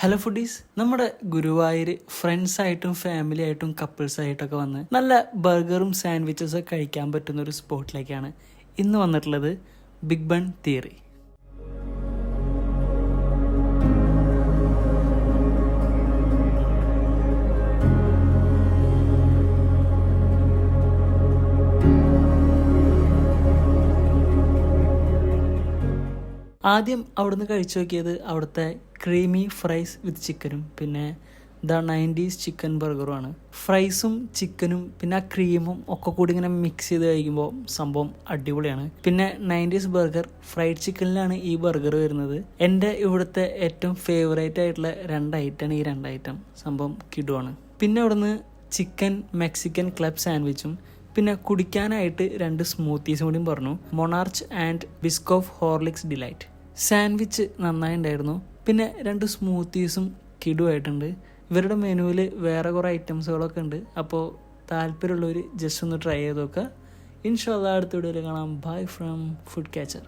Hello foodies, നമ്മുടെ Guruvayur ഫ്രണ്ട്സായിട്ടും family ആയിട്ടും കപ്പിൾസായിട്ടൊക്കെ വന്ന് നല്ല ബർഗറും സാൻഡ്വിച്ചസൊക്കെ കഴിക്കാൻ പറ്റുന്ന ഒരു സ്പോട്ടിലേക്കാണ് ഇന്ന് വന്നിട്ടുള്ളത്. Big Bun Theory. ആദ്യം അവിടുന്ന് കഴിച്ചു നോക്കിയത് അവിടുത്തെ ക്രീമി ഫ്രൈസ് വിത്ത് ചിക്കനും പിന്നെ ദ 90s ചിക്കൻ ബർഗറുമാണ്. ഫ്രൈസും ചിക്കനും പിന്നെ ആ ക്രീമും ഒക്കെ കൂടി ഇങ്ങനെ മിക്സ് ചെയ്ത് കഴിക്കുമ്പോൾ സംഭവം അടിപൊളിയാണ്. പിന്നെ 90s ബർഗർ ഫ്രൈഡ് ചിക്കനിലാണ് ഈ ബർഗർ വരുന്നത്. എൻ്റെ ഇവിടുത്തെ ഏറ്റവും ഫേവറേറ്റ് ആയിട്ടുള്ള ഈ രണ്ട് ഐറ്റം സംഭവം കിടുവാണ്. പിന്നെ അവിടുന്ന് ചിക്കൻ മെക്സിക്കൻ ക്ലബ് സാൻഡ്വിച്ചും പിന്നെ കുടിക്കാനായിട്ട് 2 സ്മൂത്തീസും കൂടിയും പറഞ്ഞു. Monarch and Biscoff Horlicks delight. Sandwich നന്നായി ഉണ്ടായിരുന്നു. പിന്നെ 2 സ്മൂത്തീസും കിടുവായിട്ടുണ്ട്. ഇവരുടെ മെനുവിൽ വേറെ കുറേ ഐറ്റംസുകളൊക്കെ ഉണ്ട്. അപ്പോൾ താല്പര്യമുള്ളവർ ജസ്റ്റ് ഒന്ന് ട്രൈ ചെയ്ത് നോക്കുക. ഇൻഷാ അല്ലാഹ് അടുത്ത വീഡിയോയിൽ കാണാം. Bye from food catcher.